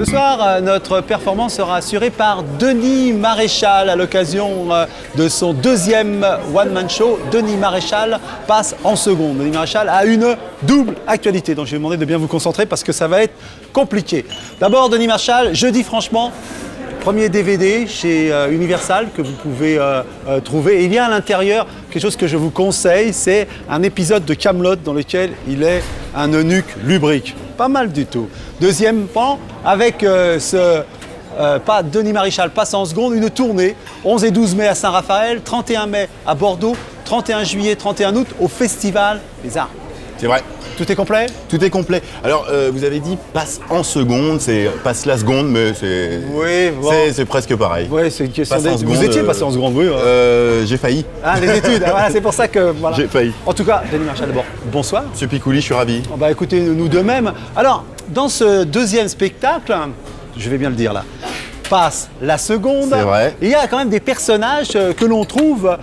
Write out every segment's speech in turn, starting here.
Ce soir, notre performance sera assurée par Denis Maréchal à l'occasion de son deuxième one-man show. Denis Maréchal passe en seconde. Denis Maréchal a une double actualité, donc je vais vous demander de bien vous concentrer parce que ça va être compliqué. D'abord, Denis Maréchal, je dis franchement, premier DVD chez Universal que vous pouvez trouver. Et il y a à l'intérieur quelque chose que je vous conseille, c'est un épisode de Kaamelott dans lequel il est un eunuque lubrique. Pas mal du tout. Deuxième pan, avec pas Denis Maréchal passe en seconde, une tournée, 11 et 12 mai à Saint-Raphaël, 31 mai à Bordeaux, 31 juillet, 31 août au Festival des Arts. C'est vrai. Tout est complet ? Tout est complet. Alors, vous avez dit passe en seconde, c'est passe la seconde, mais c'est bon. c'est presque pareil. Oui, c'est une question Passe en seconde, Vous étiez passé en seconde, oui. J'ai failli. Ah, les études, voilà, c'est pour ça que... Voilà. J'ai failli. En tout cas, Denis Maréchal, d'abord, bonsoir. Monsieur Picouli, je suis ravi. Bah écoutez, nous de même. Alors, dans ce deuxième spectacle, je vais bien le dire là, passe la seconde. C'est vrai. Il y a quand même des personnages que l'on trouve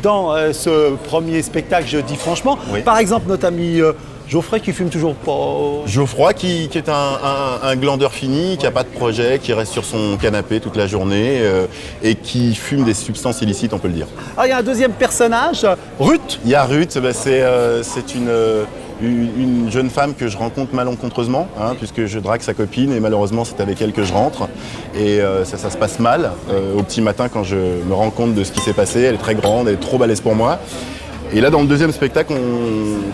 dans ce premier spectacle, je dis franchement. Oui. Par exemple, notre ami Geoffrey qui fume toujours pas. Geoffroy qui est un glandeur fini, qui n'a pas de projet, qui reste sur son canapé toute la journée et qui fume des substances illicites, on peut le dire. Alors, il y a un deuxième personnage, Ruth. Il y a Ruth, c'est une jeune femme que je rencontre malencontreusement, puisque je drague sa copine et malheureusement c'est avec elle que je rentre. Et ça se passe mal au petit matin quand je me rends compte de ce qui s'est passé. Elle est très grande, elle est trop balèze pour moi. Et là dans le deuxième spectacle,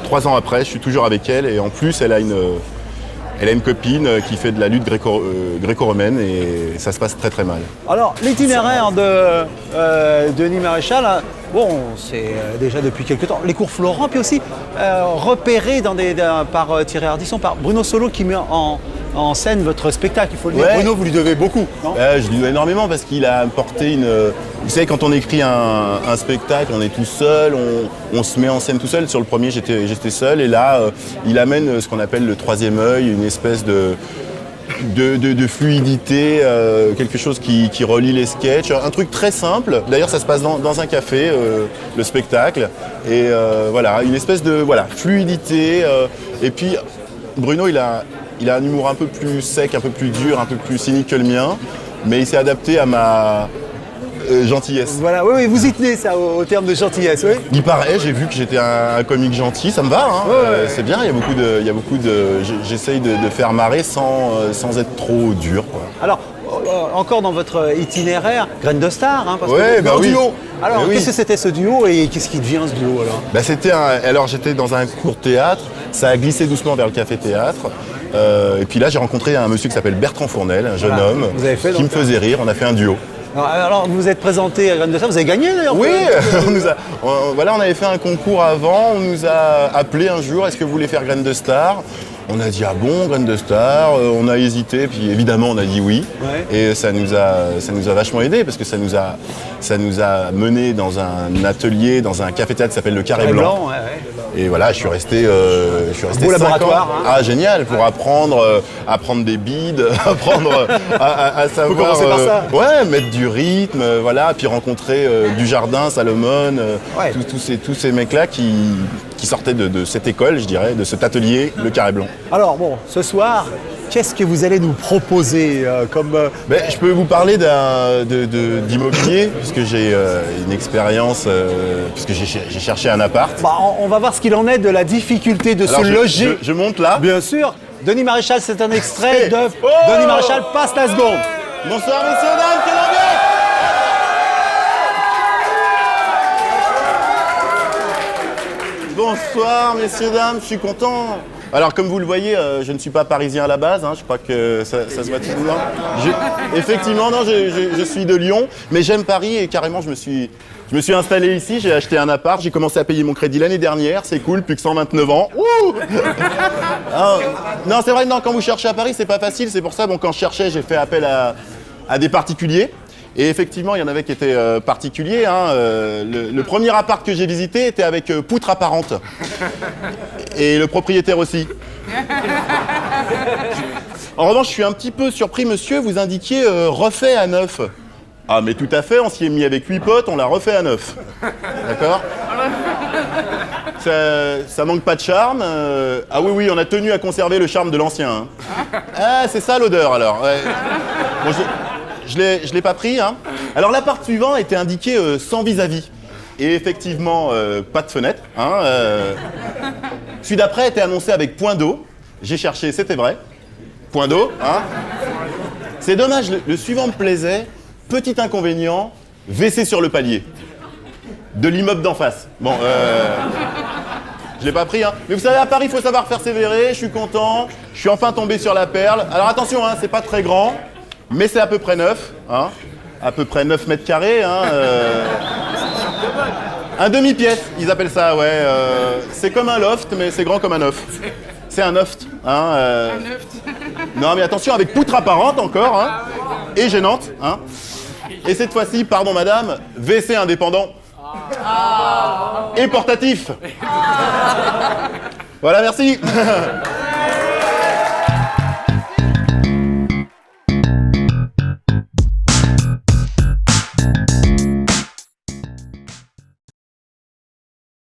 3 ans après, je suis toujours avec elle et en plus elle a une copine qui fait de la lutte gréco-romaine et ça se passe très très mal. Alors, l'itinéraire de Denis Maréchal, bon, c'est déjà depuis quelques temps. Les cours Florent, puis aussi repéré par Thierry Ardisson, par Bruno Solo qui met en scène votre spectacle, il faut le dire. Ouais. Bruno, vous lui devez beaucoup, non ? Je lui dois énormément parce qu'il a apporté une... Vous savez, quand on écrit un spectacle, on est tout seul, on se met en scène tout seul. Sur le premier, j'étais seul et là, il amène ce qu'on appelle le troisième œil, une espèce de fluidité, quelque chose qui relie les sketchs, un truc très simple. D'ailleurs, ça se passe dans un café, le spectacle. Et voilà, une espèce de fluidité. Et puis, Bruno, il a un humour un peu plus sec, un peu plus dur, un peu plus cynique que le mien, mais il s'est adapté à ma gentillesse. Voilà, oui, vous y tenez ça au terme de gentillesse, oui. Il paraît, j'ai vu que j'étais un comique gentil, ça me va, Ouais. c'est bien, j'essaye de faire marrer sans être trop dur, quoi. Alors, encore dans votre itinéraire, Graines de Star, parce Ouais, que bah oui. duo. Alors, Oui. qu'est-ce que c'était ce duo et qu'est-ce qui devient ce duo alors ? Alors j'étais dans un cours de théâtre, ça a glissé doucement vers le café-théâtre. Et puis là, j'ai rencontré un monsieur qui s'appelle Bertrand Fournel, un jeune homme, Vous avez fait, qui me faisait rire. On a fait un duo. Alors, vous êtes présenté à Graines de Star, vous avez gagné d'ailleurs. Oui, on avait fait un concours avant, on nous a appelé un jour, est-ce que vous voulez faire Graines de Star ? On a dit ah bon, Graines de Star, on a hésité, puis évidemment on a dit oui. Ouais. Et ça nous a vachement aidé parce que ça nous a mené dans un atelier, dans un café-théâtre qui s'appelle le Carré Blanc. Ouais. Et voilà, je suis resté Beau 5 laboratoire, ans. hein. Ah génial, pour apprendre des bides, apprendre à savoir. Faut commencer par ça. Ouais, mettre du rythme, voilà, puis rencontrer Dujardin, Salomon, Ouais. tous ces mecs-là qui sortaient de cette école, je dirais, de cet atelier, le Carré Blanc. Alors bon, ce soir, qu'est-ce que vous allez nous proposer comme... Je peux vous parler d'immobilier, puisque j'ai une expérience, puisque j'ai cherché un appart. on va voir ce qu'il en est de la difficulté de Alors, se loger. Je monte là. Bien sûr, Denis Maréchal, c'est un extrait de Oh Denis Maréchal passe la seconde. Bonsoir messieurs, dames, quelle ambiance! Bonsoir messieurs, dames, je suis content. Alors comme vous le voyez, je ne suis pas parisien à la base, je crois que ça se voit tout de loin. Effectivement, non, je suis de Lyon, mais j'aime Paris et carrément je me suis installé ici, j'ai acheté un appart, j'ai commencé à payer mon crédit l'année dernière, c'est cool, plus que 129 ans. Ouh non, c'est vrai, non, quand vous cherchez à Paris, c'est pas facile, c'est pour ça, quand je cherchais, j'ai fait appel à des particuliers. Et effectivement, il y en avait qui étaient particuliers. Le premier appart que j'ai visité était avec poutre apparente. Et le propriétaire aussi. En revanche, je suis un petit peu surpris, monsieur, vous indiquiez refait à neuf. Ah, mais tout à fait, on s'y est mis avec 8 potes, on l'a refait à neuf. D'accord ? Ça manque pas de charme. Ah oui, on a tenu à conserver le charme de l'ancien. Hein. Ah, c'est ça l'odeur alors. Ouais. Bon, je l'ai pas pris. Hein. Alors l'appart suivant était indiqué sans vis-à-vis. Et effectivement, pas de fenêtre. Hein, Celui d'après était annoncé avec point d'eau. J'ai cherché, c'était vrai. Point d'eau. Hein. C'est dommage, le suivant me plaisait. Petit inconvénient, WC sur le palier. De l'immeuble d'en face. Bon, je l'ai pas pris, hein. Mais vous savez, à Paris, il faut savoir persévérer. Je suis content. Je suis enfin tombé sur la perle. Alors attention, hein, c'est pas très grand, mais c'est à peu près neuf. Hein. À peu près 9 mètres carrés. Hein, Un demi-pièce, ils appellent ça, ouais. C'est comme un loft, mais c'est grand comme un œuf. C'est un loft. Hein, Un œuf. Non, mais attention, avec poutre apparente encore, hein, et gênante. Hein. Et cette fois-ci, pardon madame, WC indépendant. Et portatif. Voilà, merci.